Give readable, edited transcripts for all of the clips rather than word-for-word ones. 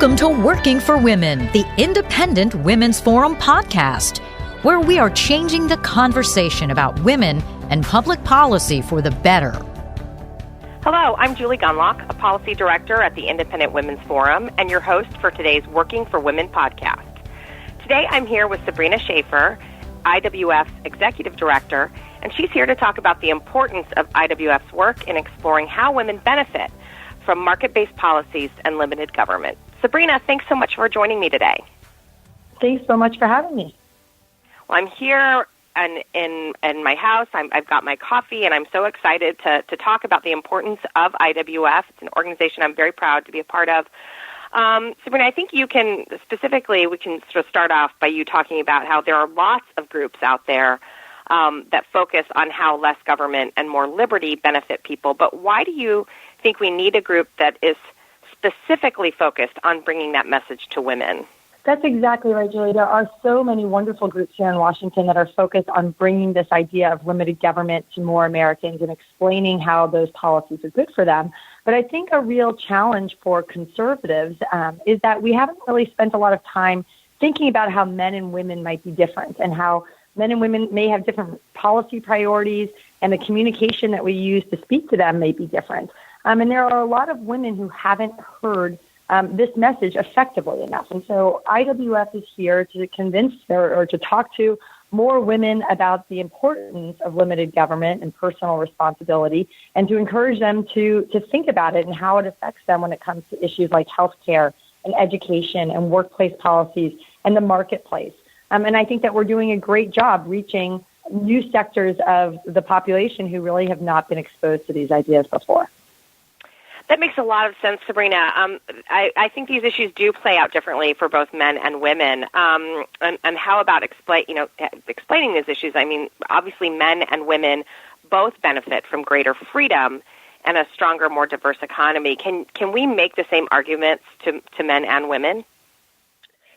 Welcome to Working for Women, the Independent Women's Forum podcast, where we are changing the conversation about women and public policy for the better. Hello, I'm Julie Gunlock, a policy director at the Independent Women's Forum and your host for today's Working for Women podcast. Today I'm here with Sabrina Schaefer, IWF's executive director, and she's here to talk about the importance of IWF's work in exploring how women benefit from market-based policies and limited government. Sabrina, thanks so much for joining me today. Thanks so much for having me. Well, I'm here in my house. I've got my coffee, and I'm so excited to talk about the importance of IWF. It's an organization I'm very proud to be a part of. Sabrina, I think we can sort of start off by you talking about how there are lots of groups out there that focus on how less government and more liberty benefit people. But why do you think we need a group that is specifically focused on bringing that message to women? That's exactly right, Julie. There are so many wonderful groups here in Washington that are focused on bringing this idea of limited government to more Americans and explaining how those policies are good for them. But I think a real challenge for conservatives is that we haven't really spent a lot of time thinking about how men and women might be different and how men and women may have different policy priorities and the communication that we use to speak to them may be different. And there are a lot of women who haven't heard this message effectively enough. And so IWF is here to convince or to talk to more women about the importance of limited government and personal responsibility and to encourage them to think about it and how it affects them when it comes to issues like healthcare and education and workplace policies and the marketplace. And I think that we're doing a great job reaching new sectors of the population who really have not been exposed to these ideas before. That makes a lot of sense, Sabrina. I think these issues do play out differently for both men and women. And how about explaining these issues? I mean, obviously men and women both benefit from greater freedom and a stronger, more diverse economy. Can we make the same arguments to men and women?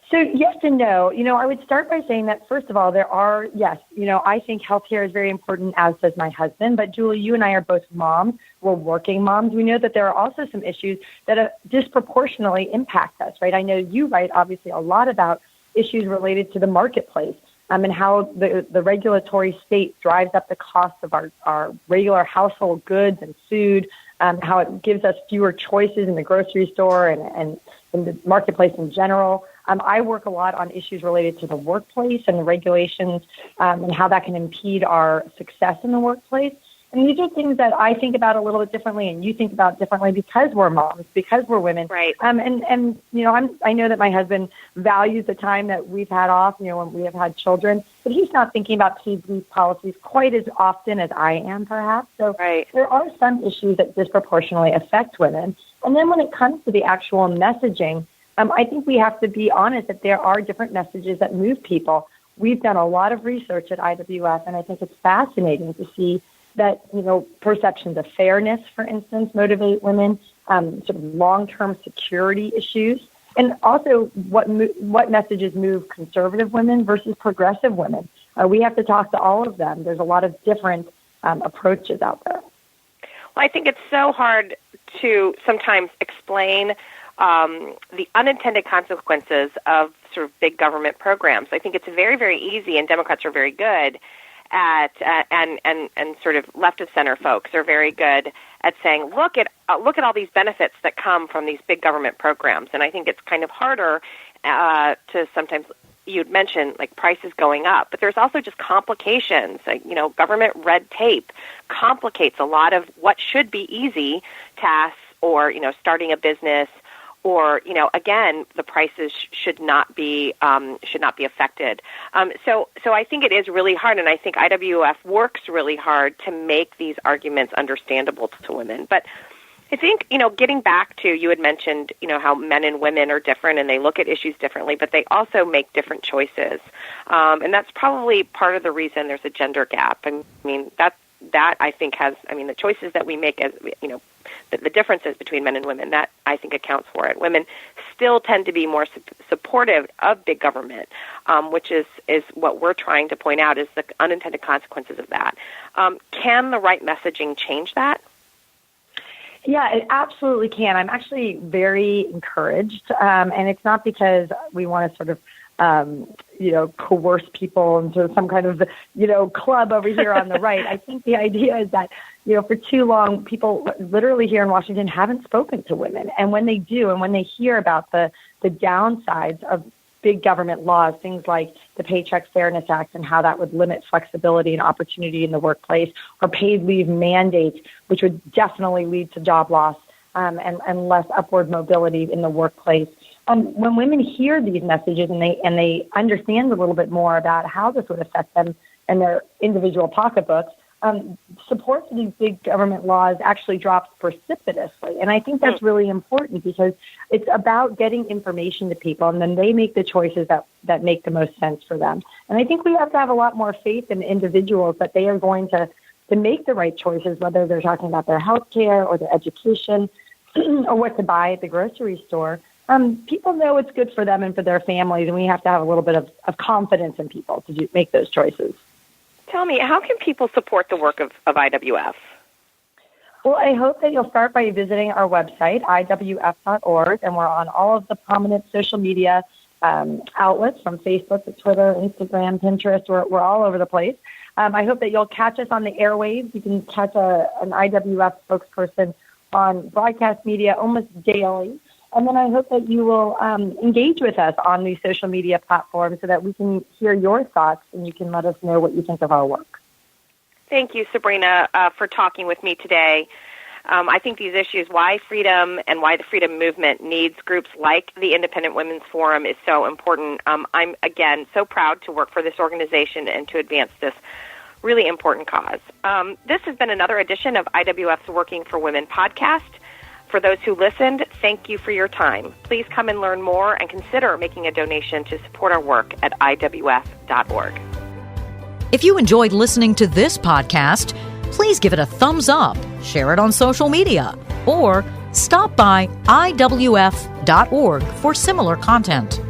So yes and no. I would start by saying that, first of all, I think healthcare is very important, as does my husband. But Julie, you and I are both moms. We're working moms. We know that there are also some issues that disproportionately impact us, right? I know you write, obviously, a lot about issues related to the marketplace and how the regulatory state drives up the cost of our regular household goods and food, how it gives us fewer choices in the grocery store and in the marketplace in general. I work a lot on issues related to the workplace and the regulations and how that can impede our success in the workplace. And these are things that I think about a little bit differently and you think about differently because we're moms, because we're women. Right. I know that my husband values the time that we've had off, when we have had children, but he's not thinking about these policies quite as often as I am, perhaps. So right. There are some issues that disproportionately affect women. And then when it comes to the actual messaging, I think we have to be honest that there are different messages that move people. We've done a lot of research at IWF, and I think it's fascinating to see that, perceptions of fairness, for instance, motivate women, sort of long-term security issues, and also what messages move conservative women versus progressive women. We have to talk to all of them. There's a lot of different approaches out there. Well, I think it's so hard to sometimes explain the unintended consequences of sort of big government programs. I think it's very, very easy, and Democrats are very good at, and sort of left of center folks are very good at saying, look at all these benefits that come from these big government programs. And I think it's kind of harder to sometimes. You'd mentioned like prices going up, but there's also just complications. Government red tape complicates a lot of what should be easy tasks, or starting a business. Or, again, the prices should not be affected. So I think it is really hard, and I think IWF works really hard to make these arguments understandable to women. But I think, getting back to, you had mentioned, how men and women are different and they look at issues differently, but they also make different choices. And that's probably part of the reason there's a gender gap. I mean, that I think the choices that we make as, the differences between men and women, that I think accounts for it. Women still tend to be more supportive of big government, which is what we're trying to point out is the unintended consequences of that. Can the right messaging change that? Yeah, it absolutely can. I'm actually very encouraged, and it's not because we want to sort of coerce people into some kind of, club over here on the right. I think the idea is that, for too long, people literally here in Washington haven't spoken to women. And when they do, and when they hear about the downsides of big government laws, things like the Paycheck Fairness Act and how that would limit flexibility and opportunity in the workplace, or paid leave mandates, which would definitely lead to job loss and less upward mobility in the workplace. When women hear these messages and they understand a little bit more about how this would affect them and their individual pocketbooks, support for these big government laws actually drops precipitously. And I think that's really important because it's about getting information to people, and then they make the choices that make the most sense for them. And I think we have to have a lot more faith in individuals that they are going to make the right choices, whether they're talking about their health care or their education or what to buy at the grocery store. People know it's good for them and for their families, and we have to have a little bit of confidence in people to make those choices. Tell me, how can people support the work of IWF? Well, I hope that you'll start by visiting our website, IWF.org, and we're on all of the prominent social media outlets, from Facebook to Twitter, Instagram, Pinterest. We're all over the place. I hope that you'll catch us on the airwaves. You can catch an IWF spokesperson on broadcast media almost daily. And then I hope that you will engage with us on these social media platforms so that we can hear your thoughts and you can let us know what you think of our work. Thank you, Sabrina, for talking with me today. I think these issues, why freedom and why the freedom movement needs groups like the Independent Women's Forum, is so important. I'm, again, so proud to work for this organization and to advance this really important cause. This has been another edition of IWF's Working for Women podcast. For those who listened, thank you for your time. Please come and learn more and consider making a donation to support our work at IWF.org. If you enjoyed listening to this podcast, please give it a thumbs up, share it on social media, or stop by IWF.org for similar content.